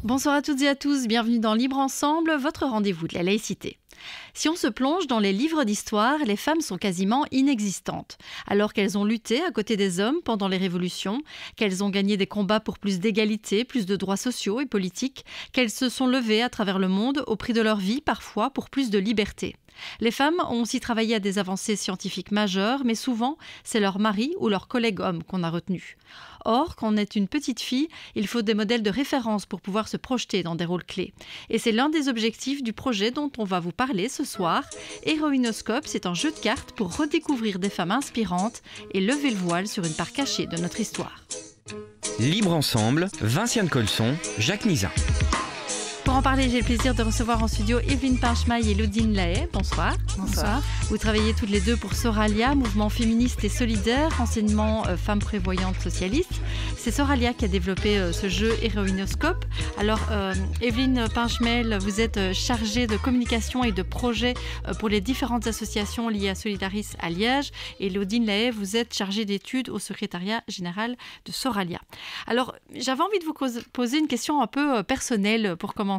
Bonsoir à toutes et à tous, bienvenue dans Libre Ensemble, votre rendez-vous de la laïcité. Si on se plonge dans les livres d'histoire, les femmes sont quasiment inexistantes. Alors qu'elles ont lutté à côté des hommes pendant les révolutions, qu'elles ont gagné des combats pour plus d'égalité, plus de droits sociaux et politiques, qu'elles se sont levées à travers le monde au prix de leur vie parfois pour plus de liberté. Les femmes ont aussi travaillé à des avancées scientifiques majeures, mais souvent, c'est leur mari ou leur collègue homme qu'on a retenu. Or, quand on est une petite fille, il faut des modèles de référence pour pouvoir se projeter dans des rôles clés. Et c'est l'un des objectifs du projet dont on va vous parler ce soir. Héroïnoscope, c'est un jeu de cartes pour redécouvrir des femmes inspirantes et lever le voile sur une part cachée de notre histoire. Libre Ensemble, Vinciane Colson, Jacques Nizin. Pour en parler, j'ai le plaisir de recevoir en studio Evelyne Pinchemaille et Laudine Lahaye. Bonsoir. Bonsoir. Vous travaillez toutes les deux pour Soralia, mouvement féministe et solidaire, enseignement femmes prévoyantes socialistes. C'est Soralia qui a développé ce jeu Héroïnoscope. Alors, Evelyne Pinchemaille, vous êtes chargée de communication et de projet pour les différentes associations liées à Solidaris à Liège. Et Laudine Lahaye, vous êtes chargée d'études au secrétariat général de Soralia. Alors, j'avais envie de vous poser une question un peu personnelle pour commencer.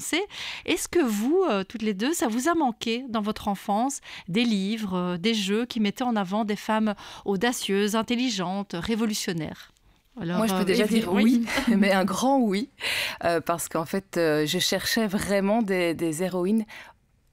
Est-ce que vous, toutes les deux, ça vous a manqué dans votre enfance des livres, des jeux qui mettaient en avant des femmes audacieuses, intelligentes, révolutionnaires ? Alors, moi, je peux déjà dire oui, mais un grand oui, parce qu'en fait, je cherchais vraiment des héroïnes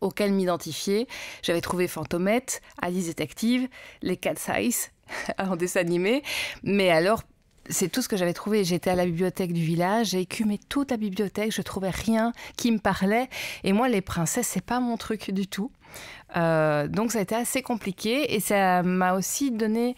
auxquelles m'identifier. J'avais trouvé Fantomette, Alice Détective, les Cat Size en dessin animé, mais alors c'est tout ce que j'avais trouvé. J'étais à la bibliothèque du village, j'ai écumé toute la bibliothèque, je trouvais rien qui me parlait. Et moi, les princesses, c'est pas mon truc du tout. Donc ça a été assez compliqué et ça m'a aussi donné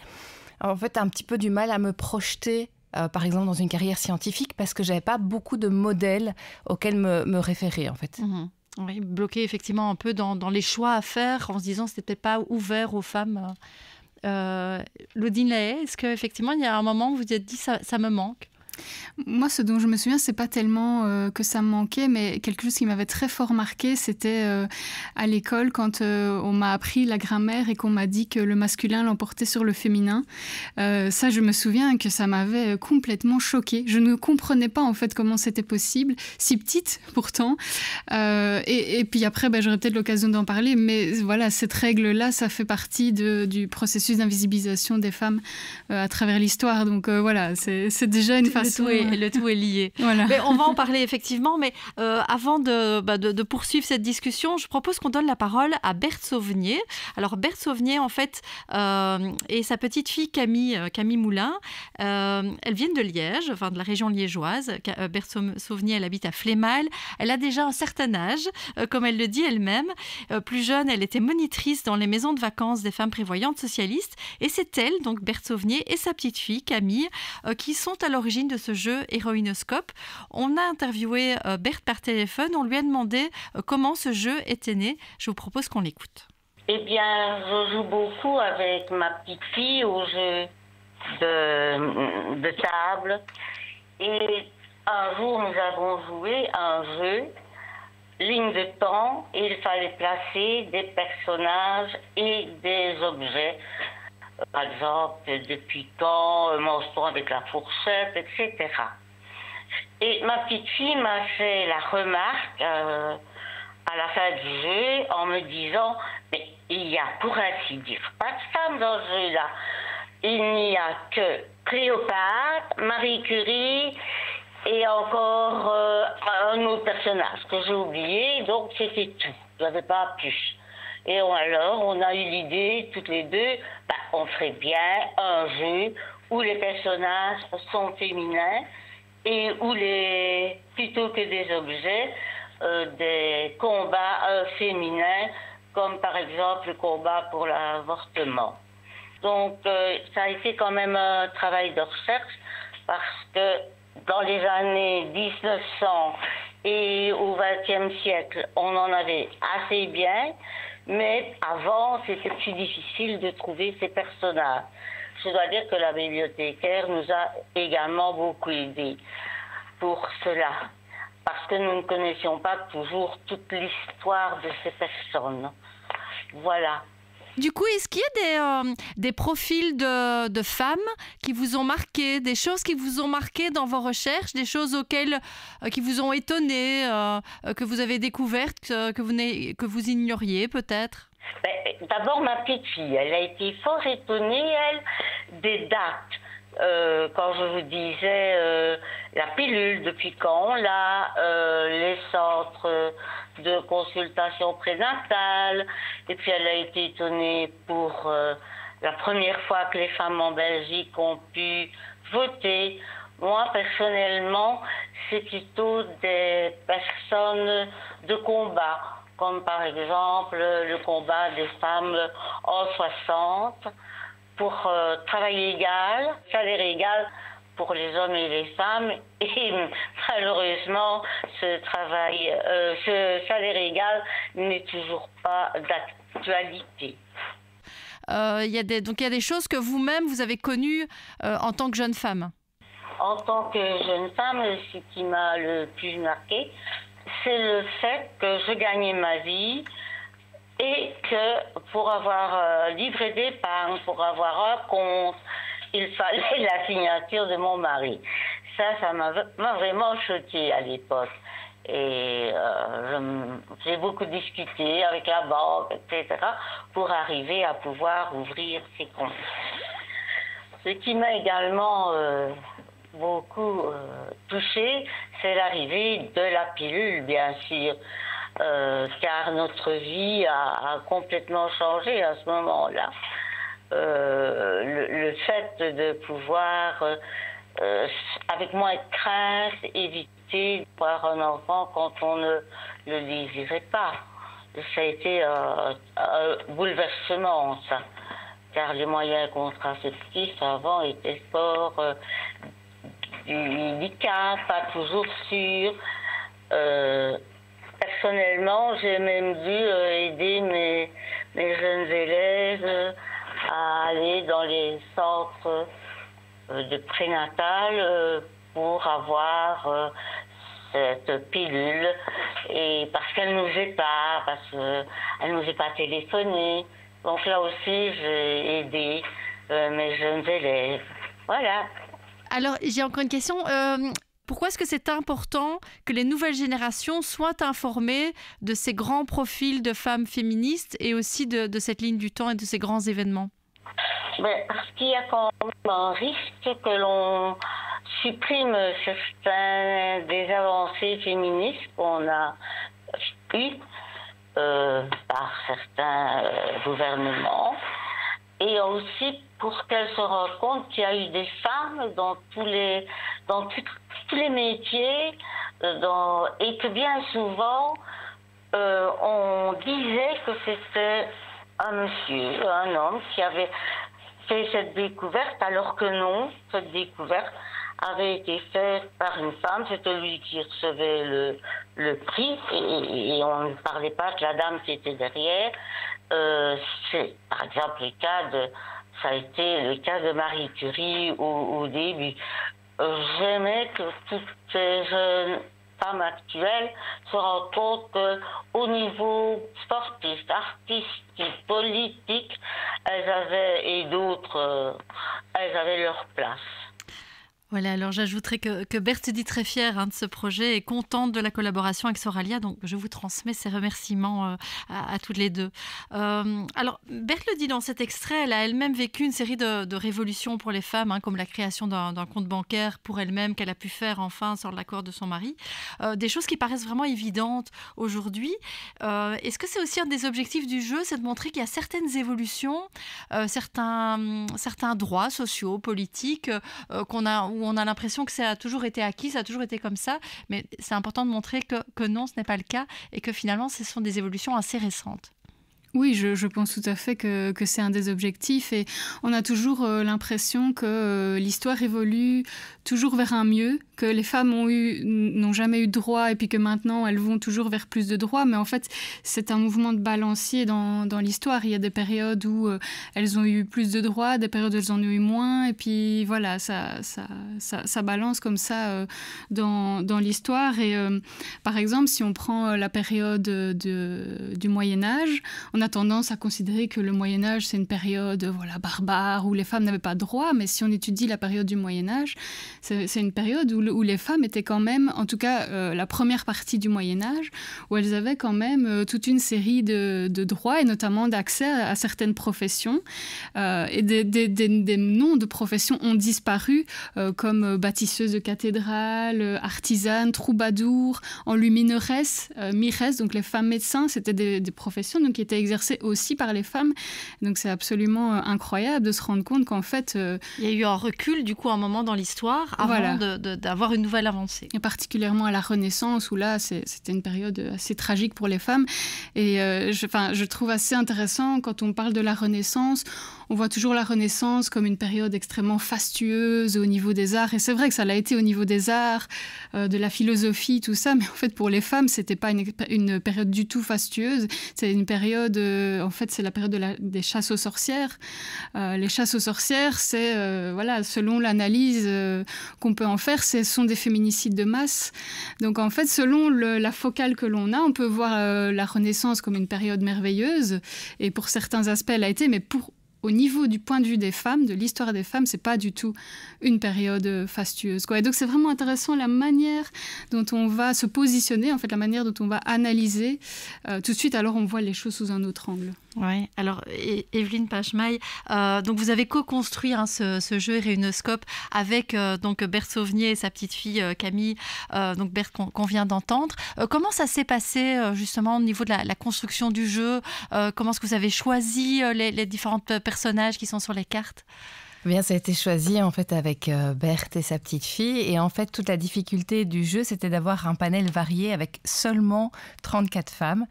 en fait un petit peu du mal à me projeter. Par exemple dans une carrière scientifique parce que j'avais pas beaucoup de modèles auxquels me référer en fait. Mmh. Oui, bloqué effectivement un peu dans les choix à faire en se disant que c'était peut-être pas ouvert aux femmes. Laudine Lahaye, est-ce qu'effectivement il y a un moment où vous vous êtes dit ça me manque ? Moi, ce dont je me souviens, c'est pas tellement que ça me manquait, mais quelque chose qui m'avait très fort marqué, c'était à l'école quand on m'a appris la grammaire et qu'on m'a dit que le masculin l'emportait sur le féminin. Ça, je me souviens que ça m'avait complètement choquée. Je ne comprenais pas en fait comment c'était possible, si petite pourtant. Et puis après, j'aurais peut-être l'occasion d'en parler, mais voilà, cette règle-là, ça fait partie du processus d'invisibilisation des femmes à travers l'histoire. Donc voilà, c'est déjà une façon. Le tout est lié. Voilà. Mais on va en parler effectivement, mais avant de poursuivre cette discussion, je propose qu'on donne la parole à Berthe Sauvenier. Alors Berthe Sauvenier, en fait, et sa petite fille Camille Moulin, elles viennent de Liège, enfin de la région liégeoise. Berthe Sauvenier, elle habite à Flémal. Elle a déjà un certain âge, comme elle le dit elle-même. Plus jeune, elle était monitrice dans les maisons de vacances des femmes prévoyantes socialistes. Et c'est elle, donc Berthe Sauvenier, et sa petite fille Camille, qui sont à l'origine de ce jeu Héroïnoscope. On a interviewé Berthe par téléphone, on lui a demandé comment ce jeu était né. Je vous propose qu'on l'écoute. Eh bien, je joue beaucoup avec ma petite fille au jeu de table. Et un jour, nous avons joué à un jeu, ligne de temps, et il fallait placer des personnages et des objets. Par exemple, depuis quand mange-t-on avec la fourchette, etc. Et ma petite fille m'a fait la remarque à la fin du jeu en me disant « Mais il y a pour ainsi dire pas de femme dans ce jeu-là. Il n'y a que Cléopâtre, Marie Curie et encore un autre personnage que j'ai oublié, donc c'était tout. Je n'avais pas plus. » Et alors, on a eu l'idée, toutes les deux, on ferait bien un jeu où les personnages sont féminins et où plutôt que des objets, des combats féminins, comme par exemple le combat pour l'avortement. Donc, ça a été quand même un travail de recherche parce que dans les années 1900 et au XXe siècle, on en avait assez bien. Mais avant, c'était plus difficile de trouver ces personnages. Je dois dire que la bibliothécaire nous a également beaucoup aidés pour cela, parce que nous ne connaissions pas toujours toute l'histoire de ces personnes. Voilà. Du coup, est-ce qu'il y a des profils de femmes qui vous ont marqué, des choses qui vous ont marqué dans vos recherches, des choses qui vous ont étonné, que vous avez découvertes, que vous ignoriez peut-être? D'abord, ma petite fille, elle a été fort étonnée, elle, des dates. Quand je vous disais la pilule, depuis quand on l'a, les centres de consultation prénatale, et puis elle a été étonnée pour la première fois que les femmes en Belgique ont pu voter. Moi, personnellement, c'est plutôt des personnes de combat, comme par exemple le combat des femmes en 60, pour travail égal, salaire égal pour les hommes et les femmes. Et malheureusement, ce salaire égal n'est toujours pas d'actualité. Il y a des choses que vous-même, vous avez connues en tant que jeune femme. En tant que jeune femme, ce qui m'a le plus marqué, c'est le fait que je gagnais ma vie et que pour avoir livré d'épargne, pour avoir un compte, il fallait la signature de mon mari. Ça m'a vraiment choquée à l'époque. Et j'ai beaucoup discuté avec la banque, etc., pour arriver à pouvoir ouvrir ces comptes. Ce qui m'a également beaucoup touchée, c'est l'arrivée de la pilule, bien sûr. Car notre vie a complètement changé à ce moment-là. Le fait de pouvoir, avec moins de crainte, éviter d'avoir un enfant quand on ne le désirait pas. Ça a été un bouleversement, ça. Car les moyens contraceptifs avant étaient fort délicats, pas toujours sûrs. Personnellement, j'ai même dû aider mes jeunes élèves à aller dans les centres de prénatal pour avoir cette pilule, et parce qu'elle nous est pas, parce qu'elle nous est pas téléphonée. Donc là aussi, j'ai aidé mes jeunes élèves. Voilà. Alors, j'ai encore une question. Pourquoi est-ce que c'est important que les nouvelles générations soient informées de ces grands profils de femmes féministes et aussi de cette ligne du temps et de ces grands événements? Parce qu'il y a quand même un risque que l'on supprime certains des avancées féministes qu'on a eues par certains gouvernements, et aussi pour qu'elles se rendent compte qu'il y a eu des femmes dans tous les métiers, et que bien souvent on disait que c'était un monsieur, un homme qui avait fait cette découverte, alors que non, cette découverte avait été faite par une femme. C'était lui qui recevait le prix, et on ne parlait pas que la dame qui était derrière. C'est par exemple ça a été le cas de Marie Curie au début. J'aimais que toutes ces jeunes femmes actuelles se rendent compte qu'au niveau sportif, artistique, politique, elles avaient leur place. Voilà, alors j'ajouterais que Berthe dit très fière de ce projet et contente de la collaboration avec Soralia, donc je vous transmets ses remerciements à toutes les deux. Alors, Berthe le dit dans cet extrait, elle a elle-même vécu une série de révolutions pour les femmes, comme la création d'un compte bancaire pour elle-même qu'elle a pu faire enfin sans l'accord de son mari. Des choses qui paraissent vraiment évidentes aujourd'hui. Est-ce que c'est aussi un des objectifs du jeu, c'est de montrer qu'il y a certaines évolutions, certains droits sociaux, politiques, où on a l'impression que ça a toujours été acquis, ça a toujours été comme ça, mais c'est important de montrer que non, ce n'est pas le cas, et que finalement, ce sont des évolutions assez récentes. Oui, je pense tout à fait que c'est un des objectifs, et on a toujours l'impression que l'histoire évolue toujours vers un mieux, que les femmes n'ont jamais eu de droits et puis que maintenant elles vont toujours vers plus de droits. Mais en fait, c'est un mouvement de balancier dans l'histoire. Il y a des périodes où elles ont eu plus de droits, des périodes où elles en ont eu moins. Et puis voilà, ça balance comme ça dans l'histoire. Et par exemple, si on prend la période du Moyen-Âge, on a tendance à considérer que le Moyen-Âge, c'est une période barbare où les femmes n'avaient pas de droits. Mais si on étudie la période du Moyen-Âge, c'est une période où les femmes étaient quand même, en tout cas la première partie du Moyen-Âge, où elles avaient quand même toute une série de droits et notamment d'accès à certaines professions. Et des noms de professions ont disparu, comme bâtisseuses de cathédrales, artisanes, troubadours, enlumineresses, miresses, donc les femmes médecins, c'était des professions donc, qui étaient exercées aussi par les femmes. Donc c'est absolument incroyable de se rendre compte qu'en fait... il y a eu un recul, du coup, à un moment dans l'histoire, avant d'avoir une nouvelle avancée. Et particulièrement à la Renaissance, où là, c'était une période assez tragique pour les femmes. Et je trouve assez intéressant, quand on parle de la Renaissance, on voit toujours la Renaissance comme une période extrêmement fastueuse au niveau des arts. Et c'est vrai que ça l'a été au niveau des arts, de la philosophie, tout ça. Mais en fait, pour les femmes, c'était pas une période du tout fastueuse. C'est une période, en fait, c'est la période des chasses aux sorcières. Les chasses aux sorcières, c'est, selon l'analyse qu'on peut en faire, ce sont des féminicides de masse. Donc, en fait, selon la focale que l'on a, on peut voir la Renaissance comme une période merveilleuse. Et pour certains aspects, elle a été, mais au niveau du point de vue des femmes, de l'histoire des femmes, c'est pas du tout une période fastueuse, quoi. Et donc c'est vraiment intéressant la manière dont on va se positionner, en fait, la manière dont on va analyser. Tout de suite, alors on voit les choses sous un autre angle. Oui, alors Evelyne Pachemaille, donc vous avez co-construit ce jeu Réunoscope avec donc Berthe Sauvenier et sa petite fille Camille, donc Berthe qu'on vient d'entendre. Comment ça s'est passé justement au niveau de la construction du jeu? Comment est-ce que vous avez choisi les différents personnages qui sont sur les cartes? Bien, ça a été choisi en fait avec Berthe et sa petite fille. Et en fait, toute la difficulté du jeu, c'était d'avoir un panel varié avec seulement 34 femmes.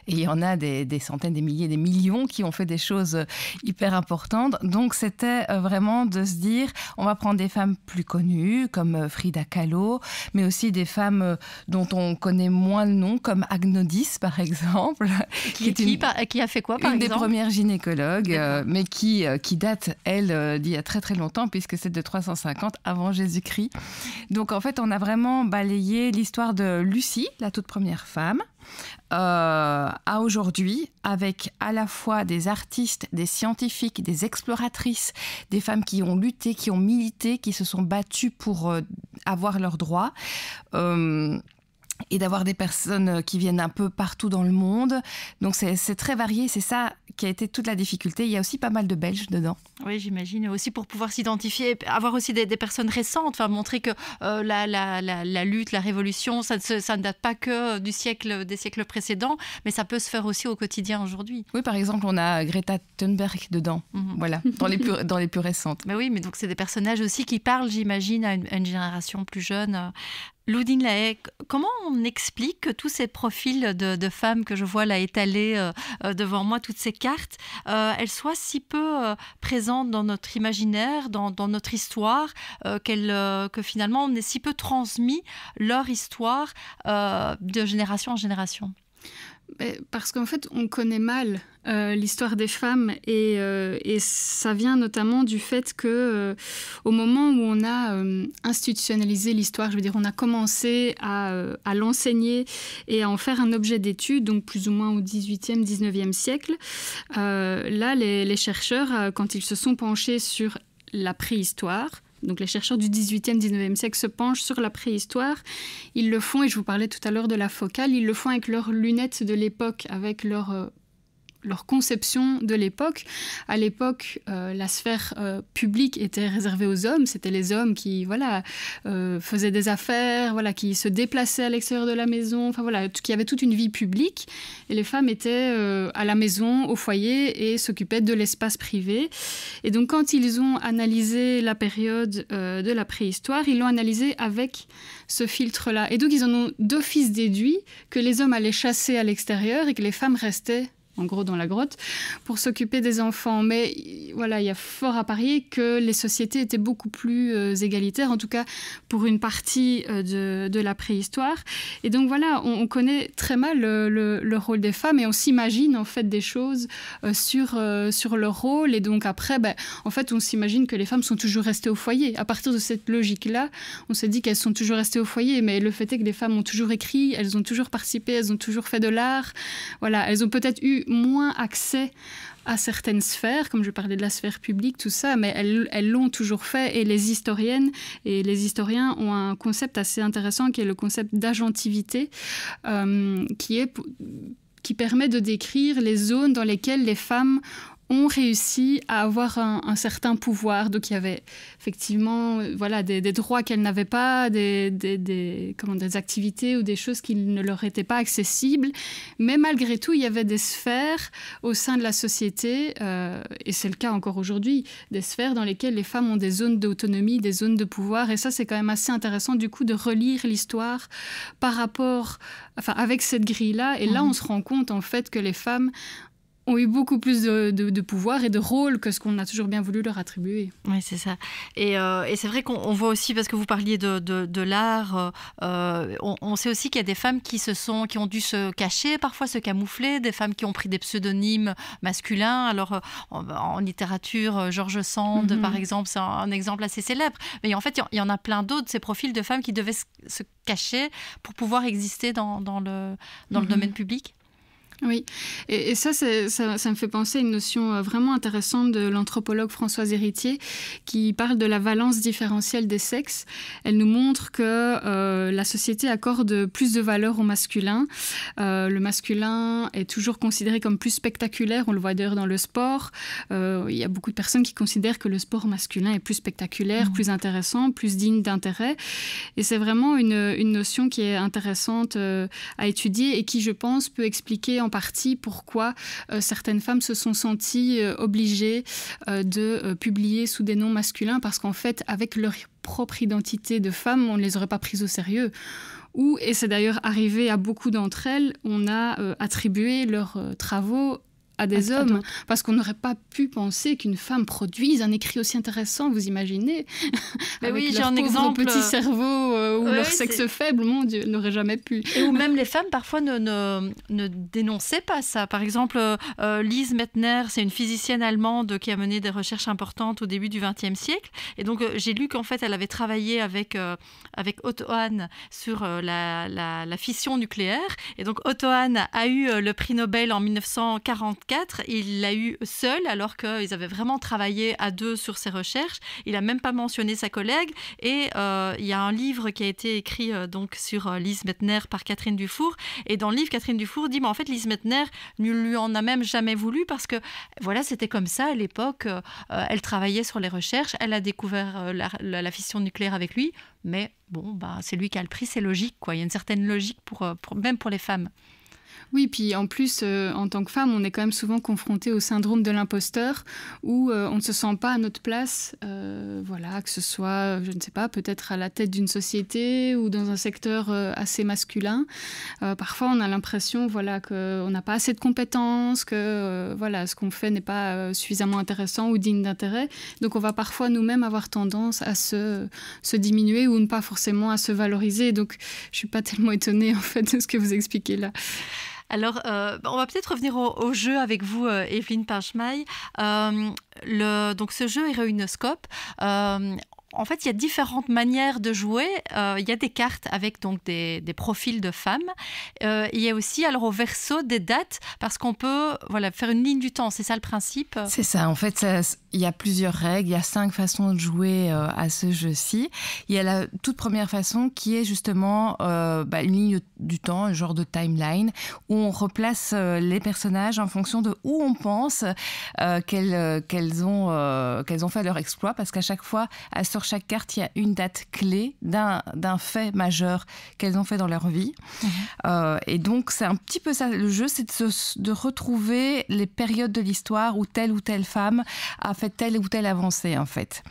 Et il y en a des centaines, des milliers, des millions qui ont fait des choses hyper importantes. Donc, c'était vraiment de se dire, on va prendre des femmes plus connues, comme Frida Kahlo, mais aussi des femmes dont on connaît moins le nom, comme Agnodis, par exemple. Qui a fait quoi, par exemple? Une des premières gynécologues, mais qui date, elle, d'il y a très très longtemps, puisque c'est de 350 avant Jésus-Christ. Donc en fait, on a vraiment balayé l'histoire de Lucie, la toute première femme, à aujourd'hui, avec à la fois des artistes, des scientifiques, des exploratrices, des femmes qui ont lutté, qui ont milité, qui se sont battues pour avoir leurs droits. Et d'avoir des personnes qui viennent un peu partout dans le monde. Donc c'est très varié, c'est ça qui a été toute la difficulté. Il y a aussi pas mal de Belges dedans. Oui, j'imagine. Aussi pour pouvoir s'identifier, avoir aussi des personnes récentes, enfin montrer que la lutte, la révolution, ça ne date pas que des siècles précédents, mais ça peut se faire aussi au quotidien aujourd'hui. Oui, par exemple, on a Greta Thunberg dedans, voilà, dans les plus récentes. Mais oui, mais donc c'est des personnages aussi qui parlent, j'imagine, à une génération plus jeune. Loudine Lahaye, comment on explique que tous ces profils de femmes que je vois là étalés devant moi, toutes ces cartes, elles soient si peu présentes dans notre imaginaire, dans notre histoire, que finalement on ait si peu transmis leur histoire de génération en génération? Parce qu'en fait, on connaît mal l'histoire des femmes et ça vient notamment du fait que au moment où on a institutionnalisé l'histoire, je veux dire, on a commencé à l'enseigner et à en faire un objet d'étude, donc plus ou moins au 18e, 19e siècle, là, les chercheurs, quand ils se sont penchés sur la préhistoire, donc les chercheurs du 18e, 19e siècle se penchent sur la préhistoire. Ils le font, et je vous parlais tout à l'heure de la focale, ils le font avec leurs lunettes de l'époque, avec leur conception de l'époque. À l'époque, la sphère publique était réservée aux hommes. C'était les hommes qui faisaient des affaires, qui se déplaçaient à l'extérieur de la maison, qui avaient toute une vie publique. Et les femmes étaient à la maison, au foyer, et s'occupaient de l'espace privé. Et donc, quand ils ont analysé la période de la préhistoire, ils l'ont analysée avec ce filtre-là. Et donc, ils en ont d'office déduit que les hommes allaient chasser à l'extérieur et que les femmes restaient en gros dans la grotte, pour s'occuper des enfants. Mais voilà, il y a fort à parier que les sociétés étaient beaucoup plus égalitaires, en tout cas pour une partie de la préhistoire. Et donc voilà, on connaît très mal le rôle des femmes et on s'imagine en fait des choses sur leur rôle. Et donc après, en fait, on s'imagine que les femmes sont toujours restées au foyer. À partir de cette logique-là, on s'est dit qu'elles sont toujours restées au foyer. Mais le fait est que les femmes ont toujours écrit, elles ont toujours participé, elles ont toujours fait de l'art. Voilà, elles ont peut-être eu moins accès à certaines sphères, comme je parlais de la sphère publique, tout ça, mais elles l'ont toujours fait. Et les historiennes et les historiens ont un concept assez intéressant qui est le concept d'agentivité, qui permet de décrire les zones dans lesquelles les femmes ont réussi à avoir un certain pouvoir. Donc il y avait effectivement des droits qu'elles n'avaient pas, des activités ou des choses qui ne leur étaient pas accessibles. Mais malgré tout, il y avait des sphères au sein de la société, et c'est le cas encore aujourd'hui, des sphères dans lesquelles les femmes ont des zones d'autonomie, des zones de pouvoir. Et ça, c'est quand même assez intéressant du coup de relire l'histoire avec cette grille-là. Et là, on se rend compte en fait que les femmes ont eu beaucoup plus de pouvoir et de rôle que ce qu'on a toujours bien voulu leur attribuer. Oui, c'est ça. Et c'est vrai qu'on voit aussi, parce que vous parliez de l'art, on sait aussi qu'il y a des femmes qui ont dû se cacher, parfois se camoufler, des femmes qui ont pris des pseudonymes masculins. Alors, en littérature, George Sand, par exemple, c'est un exemple assez célèbre. Mais en fait, il y en a plein d'autres, ces profils de femmes qui devaient se cacher pour pouvoir exister dans le domaine public. Oui, et ça me fait penser à une notion vraiment intéressante de l'anthropologue Françoise Héritier qui parle de la valence différentielle des sexes. Elle nous montre que la société accorde plus de valeur au masculin. Le masculin est toujours considéré comme plus spectaculaire, on le voit d'ailleurs dans le sport. Il y a beaucoup de personnes qui considèrent que le sport masculin est plus spectaculaire, plus intéressant, plus digne d'intérêt. Et c'est vraiment une notion qui est intéressante à étudier et qui, je pense, peut expliquer en partie pourquoi certaines femmes se sont senties obligées de publier sous des noms masculins, parce qu'en fait, avec leur propre identité de femme, on ne les aurait pas prises au sérieux. Et c'est d'ailleurs arrivé à beaucoup d'entre elles, on a attribué leurs travaux à des hommes, parce qu'on n'aurait pas pu penser qu'une femme produise un écrit aussi intéressant, vous imaginez. Mais avec oui, leur j'ai un exemple. Petit cerveau ou leur sexe faible, mon Dieu, n'aurait jamais pu. Et où même les femmes parfois ne dénonçaient pas ça. Par exemple, Lise Meitner, c'est une physicienne allemande qui a mené des recherches importantes au début du XXe siècle. Et donc j'ai lu qu'en fait elle avait travaillé avec Otto Hahn sur la fission nucléaire. Et donc Otto Hahn a eu le prix Nobel en 1944. Il l'a eu seul alors qu'ils avaient vraiment travaillé à deux sur ses recherches. Il n'a même pas mentionné sa collègue. Et il y a un livre qui a été écrit donc sur Lise Meitner par Catherine Dufour. Et dans le livre, Catherine Dufour dit en fait, Lise Meitner ne lui en a même jamais voulu parce que voilà, c'était comme ça à l'époque. Elle travaillait sur les recherches. Elle a découvert la fission nucléaire avec lui. Mais bon, c'est lui qui a le prix, c'est logique, quoi. Il y a une certaine logique même pour les femmes. Oui, puis en plus, en tant que femme, on est quand même souvent confronté au syndrome de l'imposteur où on ne se sent pas à notre place, que ce soit, je ne sais pas, peut-être à la tête d'une société ou dans un secteur assez masculin. Parfois, on a l'impression qu'on n'a pas assez de compétences, que ce qu'on fait n'est pas suffisamment intéressant ou digne d'intérêt. Donc, on va parfois nous-mêmes avoir tendance à se diminuer ou ne pas forcément à se valoriser. Donc, je ne suis pas tellement étonnée en fait, de ce que vous expliquez là. Alors, on va peut-être revenir au jeu avec vous, Evelyne Pinchmaille. Donc, ce jeu Héroïnoscope, en fait, il y a différentes manières de jouer. Il y a des cartes avec donc des profils de femmes. Il y a aussi, alors au verso, des dates, parce qu'on peut faire une ligne du temps. C'est ça le principe ? C'est ça. En fait, il y a plusieurs règles. Il y a 5 façons de jouer à ce jeu-ci. Il y a la toute première façon qui est justement une ligne du temps, un genre de timeline, où on replace les personnages en fonction de où on pense qu'elles ont fait leur exploit, parce qu'à chaque fois, elles sortent sur chaque carte, il y a une date clé d'un fait majeur qu'elles ont fait dans leur vie. Et donc, c'est un petit peu ça. Le jeu, c'est de retrouver les périodes de l'histoire où telle ou telle femme a fait telle ou telle avancée, en fait.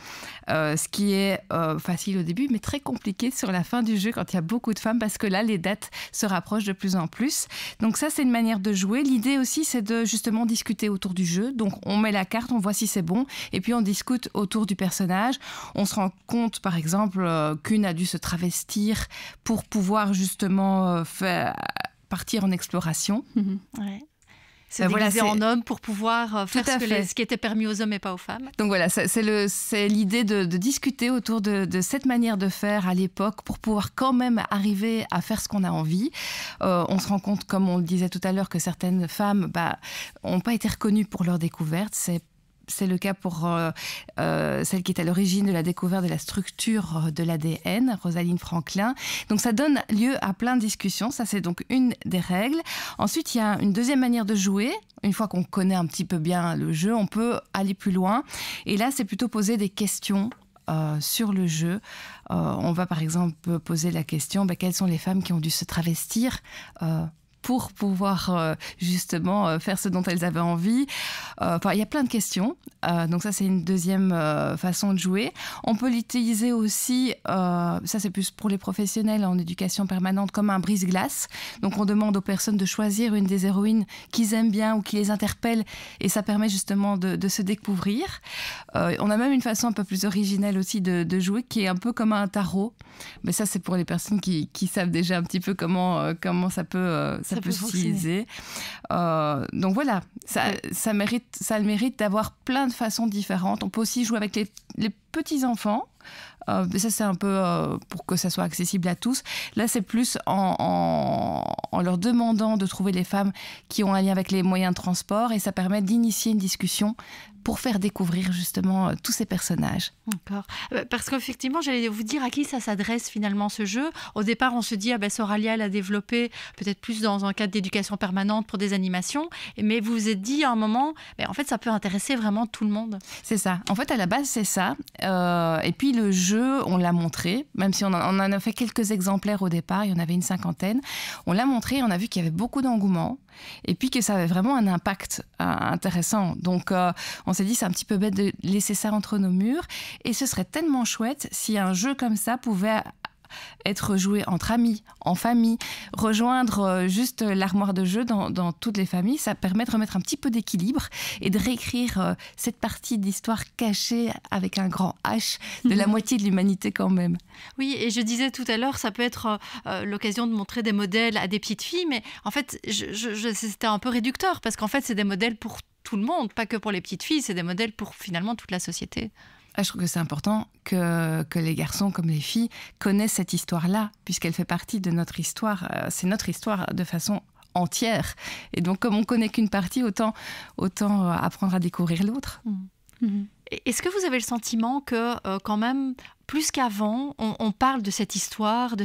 Ce qui est facile au début, mais très compliqué sur la fin du jeu quand il y a beaucoup de femmes, parce que là, les dates se rapprochent de plus en plus. Donc ça, c'est une manière de jouer. L'idée aussi, c'est de justement discuter autour du jeu. Donc, on met la carte, on voit si c'est bon, et puis on discute autour du personnage. On se rend compte, par exemple, qu'une a dû se travestir pour pouvoir justement partir en exploration. Ouais. C'est déguisé en homme pour pouvoir faire ce qui était permis aux hommes et pas aux femmes. Donc voilà, c'est l'idée de discuter autour de cette manière de faire à l'époque pour pouvoir quand même arriver à faire ce qu'on a envie. On se rend compte, comme on le disait tout à l'heure, que certaines femmes n'ont pas été reconnues pour leur découverte. C'est le cas pour celle qui est à l'origine de la découverte de la structure de l'ADN, Rosalind Franklin. Donc ça donne lieu à plein de discussions. Ça, c'est donc une des règles. Ensuite, il y a une deuxième manière de jouer. Une fois qu'on connaît un petit peu bien le jeu, on peut aller plus loin. Et là, c'est plutôt poser des questions sur le jeu. On va par exemple poser la question, quelles sont les femmes qui ont dû se travestir pour pouvoir justement faire ce dont elles avaient envie. Il y a plein de questions. Donc ça, c'est une deuxième façon de jouer. On peut l'utiliser aussi, ça c'est plus pour les professionnels en éducation permanente, comme un brise-glace. Donc on demande aux personnes de choisir une des héroïnes qu'ils aiment bien ou qui les interpelle, et ça permet justement de se découvrir. On a même une façon un peu plus originelle aussi de jouer, qui est un peu comme un tarot. Mais ça, c'est pour les personnes qui savent déjà un petit peu comment ça peut s'utiliser. Donc voilà, ça a le mérite d'avoir plein de façons différentes. On peut aussi jouer avec les petits-enfants. Ça, c'est un peu pour que ça soit accessible à tous. Là, c'est plus en leur demandant de trouver les femmes qui ont un lien avec les moyens de transport, et ça permet d'initier une discussion pour faire découvrir justement tous ces personnages. D'accord. Parce qu'effectivement, j'allais vous dire à qui ça s'adresse finalement ce jeu. Au départ, on se dit, Soralia l'a développé peut-être plus dans un cadre d'éducation permanente pour des animations, mais vous vous êtes dit à un moment, en fait, ça peut intéresser vraiment tout le monde. C'est ça. En fait, à la base, c'est ça. Et puis le jeu, on l'a montré, même si on en a fait quelques exemplaires au départ, il y en avait une 50aine. On l'a montré, on a vu qu'il y avait beaucoup d'engouement, et puis que ça avait vraiment un impact intéressant. Donc, on s'est dit, c'est un petit peu bête de laisser ça entre nos murs, et ce serait tellement chouette si un jeu comme ça pouvait être joué entre amis, en famille, rejoindre juste l'armoire de jeu dans toutes les familles. Ça permet de remettre un petit peu d'équilibre et de réécrire cette partie d'histoire cachée avec un grand H de la moitié de l'humanité quand même. Oui, et je disais tout à l'heure, ça peut être l'occasion de montrer des modèles à des petites filles, mais en fait, c'était un peu réducteur, parce qu'en fait, c'est des modèles pour tout le monde, pas que pour les petites filles, c'est des modèles pour finalement toute la société. Je trouve que c'est important que les garçons comme les filles connaissent cette histoire-là, puisqu'elle fait partie de notre histoire. C'est notre histoire de façon entière. Et donc, comme on ne connaît qu'une partie, autant apprendre à découvrir l'autre. Est-ce que vous avez le sentiment que, quand même, plus qu'avant, on parle de cette histoire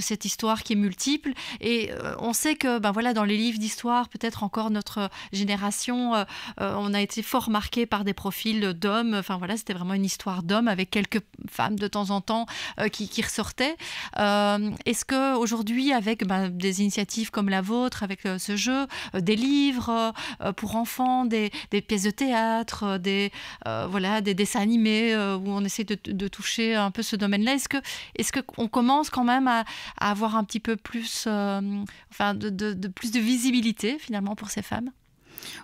qui est multiple, et on sait que dans les livres d'histoire, peut-être encore notre génération, on a été fort marqué par des profils d'hommes. C'était vraiment une histoire d'hommes avec quelques femmes de temps en temps qui ressortaient. Est-ce qu'aujourd'hui, avec des initiatives comme la vôtre, avec ce jeu, des livres pour enfants, des pièces de théâtre, des dessins animés où on essaie de toucher un peu ce domaine-là, est-ce qu'on commence quand même à avoir un petit peu plus, plus de visibilité finalement pour ces femmes ?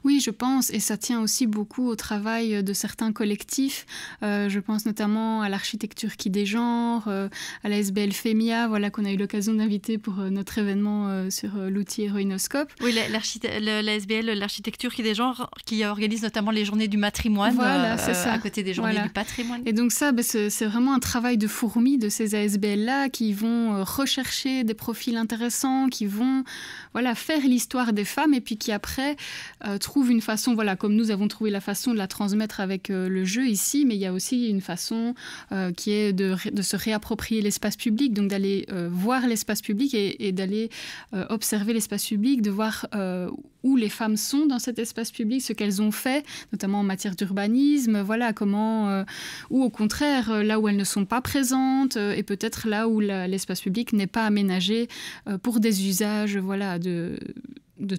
Oui, je pense, et ça tient aussi beaucoup au travail de certains collectifs. Je pense notamment à l'Architecture qui dégenre, à la SBL FEMIA, qu'on a eu l'occasion d'inviter pour notre événement sur l'outil Héroïnoscope. Oui, la SBL, l'Architecture qui dégenre, qui organise notamment les journées du matrimoine, c'est ça. À côté des journées du patrimoine. Et donc ça, c'est vraiment un travail de fourmi de ces ASBL-là qui vont rechercher des profils intéressants, qui vont faire l'histoire des femmes, et puis qui après trouve une façon, voilà, comme nous avons trouvé la façon de la transmettre avec le jeu ici, mais il y a aussi une façon qui est de se réapproprier l'espace public, donc d'aller voir l'espace public et d'aller observer l'espace public, de voir où les femmes sont dans cet espace public, ce qu'elles ont fait, notamment en matière d'urbanisme, voilà, comment, ou au contraire, là où elles ne sont pas présentes, et peut-être là où l'espace public n'est pas aménagé pour des usages, voilà, de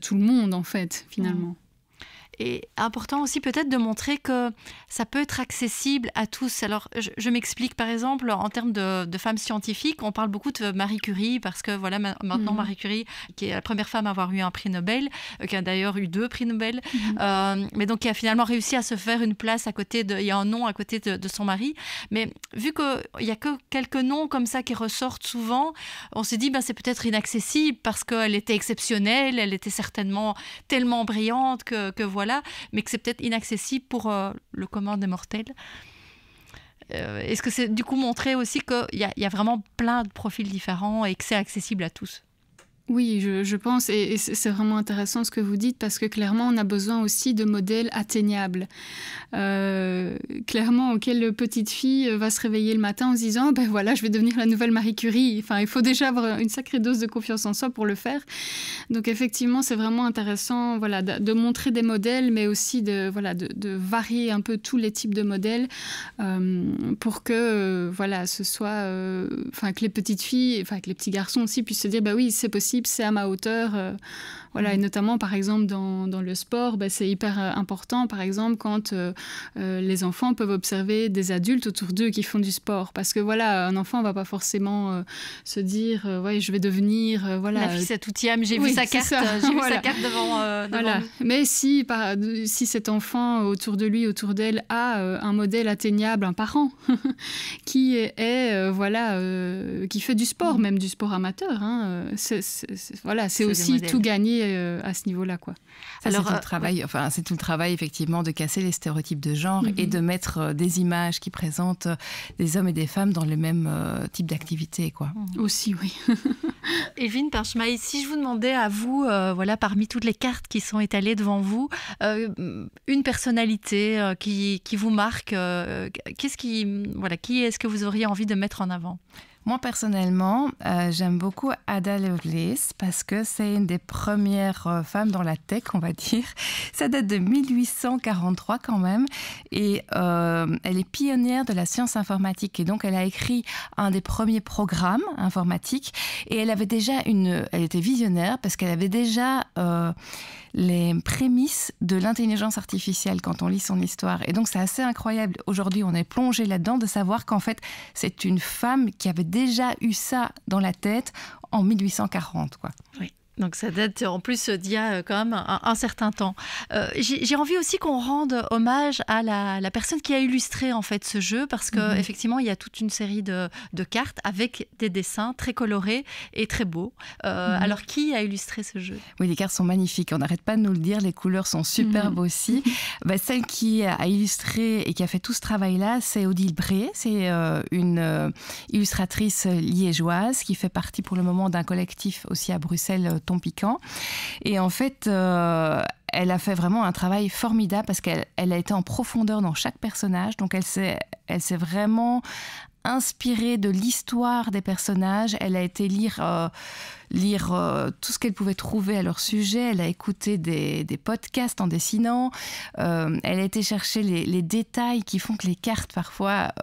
tout le monde, en fait, finalement. Et important aussi peut-être de montrer que ça peut être accessible à tous. Alors, je m'explique, par exemple, en termes de femmes scientifiques, on parle beaucoup de Marie Curie, parce que voilà, maintenant Marie Curie, qui est la première femme à avoir eu un prix Nobel, qui a d'ailleurs eu 2 prix Nobel, mais donc qui a finalement réussi à se faire une place à côté il y a un nom à côté de son mari. Mais vu qu'il n'y a que quelques noms comme ça qui ressortent souvent, on se dit c'est peut-être inaccessible parce qu'elle était exceptionnelle, elle était certainement tellement brillante que voilà, mais que c'est peut-être inaccessible pour le commun des mortels. Est-ce que c'est du coup montrer aussi qu'il y a vraiment plein de profils différents et que c'est accessible à tous ? Oui, je pense, et c'est vraiment intéressant ce que vous dites, parce que clairement, on a besoin aussi de modèles atteignables. Clairement, quelle petite fille va se réveiller le matin en se disant « ben voilà, je vais devenir la nouvelle Marie Curie ». Enfin, il faut déjà avoir une sacrée dose de confiance en soi pour le faire. Donc effectivement, c'est vraiment intéressant, voilà, de montrer des modèles, mais aussi de varier un peu tous les types de modèles pour que voilà, ce soit, que les petites filles, que les petits garçons aussi puissent se dire « bah oui, c'est possible, c'est à ma hauteur ». Voilà, et notamment, par exemple, dans le sport, c'est hyper important, par exemple, quand les enfants peuvent observer des adultes autour d'eux qui font du sport. Parce que, voilà, un enfant ne va pas forcement se dire « ouais, je vais devenir… voilà. La fille, cet outil, j'ai vu sa carte, j'ai vu sa carte devant voilà. Mais si cet enfant autour de lui, autour d'elle, a un modèle atteignable, un parent, qui qui fait du sport, même du sport amateur, c'est aussi tout gagné à ce niveau-là, quoi. Alors, c'est tout le travail. C'est tout le travail effectivement de casser les stéréotypes de genre et de mettre des images qui présentent des hommes et des femmes dans le même type d'activité, quoi. Aussi, oui. Evelyne Perchmaï, si je vous demandais à vous, parmi toutes les cartes qui sont étalées devant vous, une personnalité qui vous marque, qui est-ce que vous auriez envie de mettre en avant ? Moi, personnellement, j'aime beaucoup Ada Lovelace parce que c'est une des premières femmes dans la tech, on va dire. Ça date de 1843 quand même. Et elle est pionnière de la science informatique. Et donc, elle a écrit un des premiers programmes informatiques. Et elle était visionnaire parce qu'elle avait déjà les prémices de l'intelligence artificielle quand on lit son histoire. Et donc, c'est assez incroyable. Aujourd'hui, on est plongé là-dedans de savoir qu'en fait, c'est une femme qui avait déjà eu ça dans la tête en 1840, quoi. Oui. Donc ça date en plus d'il y a quand même un certain temps. J'ai envie aussi qu'on rende hommage à la personne qui a illustré en fait ce jeu, parce qu'effectivement il y a toute une série de cartes avec des dessins très colorés et très beaux. Alors qui a illustré ce jeu ? Oui, les cartes sont magnifiques, on n'arrête pas de nous le dire, les couleurs sont superbes aussi. Celle qui a illustré et qui a fait tout ce travail-là, c'est Odile Bré, c'est une illustratrice liégeoise qui fait partie pour le moment d'un collectif aussi à Bruxelles, Ton Piquant. Et en fait, elle a fait vraiment un travail formidable parce qu'elle a été en profondeur dans chaque personnage. Donc, elle s'est vraiment inspirée de l'histoire des personnages. Elle a été lire tout ce qu'elle pouvait trouver à leur sujet. Elle a écouté des podcasts en dessinant. Elle a été chercher les détails qui font que les cartes, parfois,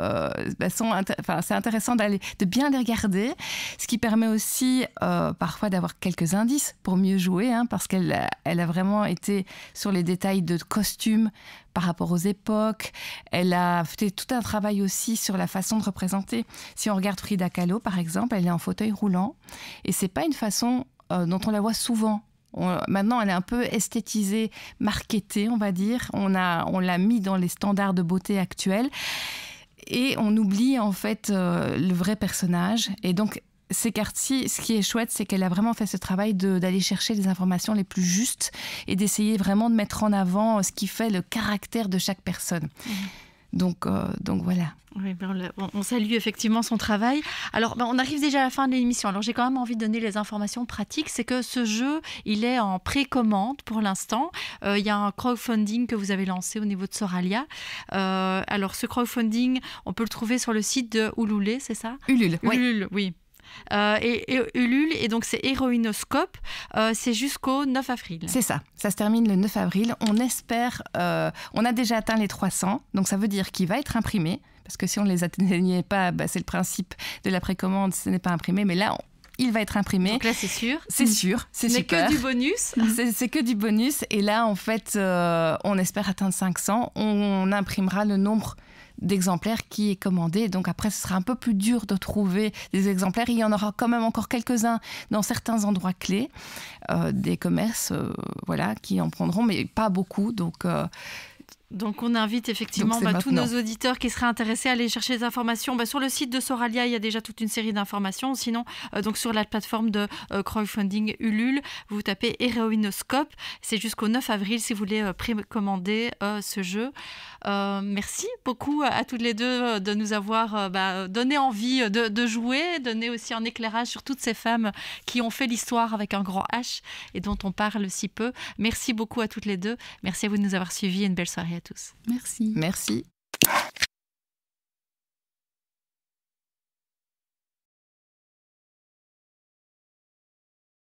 c'est intéressant de bien les regarder. Ce qui permet aussi, parfois, d'avoir quelques indices pour mieux jouer, parce qu'elle a vraiment été sur les détails de costumes par rapport aux époques. Elle a fait tout un travail aussi sur la façon de représenter. Si on regarde Frida Kahlo, par exemple, elle est en fauteuil roulant. Et c'est pas une façon dont on la voit souvent. Maintenant, elle est un peu esthétisée, marketée, on va dire. On l'a mis dans les standards de beauté actuels. Et on oublie, en fait, le vrai personnage. Et donc, ces cartes-ci, ce qui est chouette, c'est qu'elle a vraiment fait ce travail d'aller chercher les informations les plus justes et d'essayer vraiment de mettre en avant ce qui fait le caractère de chaque personne. Donc voilà. Oui, on salue effectivement son travail. Alors, on arrive déjà à la fin de l'émission. Alors, j'ai quand même envie de donner les informations pratiques. C'est que ce jeu, il est en précommande pour l'instant. Il y a un crowdfunding que vous avez lancé au niveau de Soralia. Alors, ce crowdfunding, on peut le trouver sur le site de Ulule, c'est ça ? Ulule, oui. Et Ulule, et donc c'est Héroïnoscope, c'est jusqu'au 9 avril. C'est ça se termine le 9 avril. On espère, on a déjà atteint les 300, donc ça veut dire qu'il va être imprimé, parce que si on ne les atteignait pas, c'est le principe de la précommande, ce n'est pas imprimé, mais là, il va être imprimé. Donc là, c'est sûr. C'est sûr, c'est super. Ce n'est que du bonus. C'est que du bonus, et là, en fait, on espère atteindre 500. On imprimera le nombre d'exemplaires qui est commandé. Donc après, ce sera un peu plus dur de trouver des exemplaires. Il y en aura quand même encore quelques-uns dans certains endroits clés, des commerces qui en prendront, mais pas beaucoup. Donc on invite effectivement tous nos auditeurs qui seraient intéressés à aller chercher des informations. Sur le site de Soralia, il y a déjà toute une série d'informations. Sinon, donc sur la plateforme de crowdfunding Ulule, vous tapez Héroïnoscope. C'est jusqu'au 9 avril si vous voulez précommander ce jeu. Merci beaucoup à toutes les deux de nous avoir donné envie de jouer, donné aussi un éclairage sur toutes ces femmes qui ont fait l'histoire avec un grand H et dont on parle si peu. Merci beaucoup à toutes les deux. Merci à vous de nous avoir suivis et une belle soirée à tous. Merci. Merci.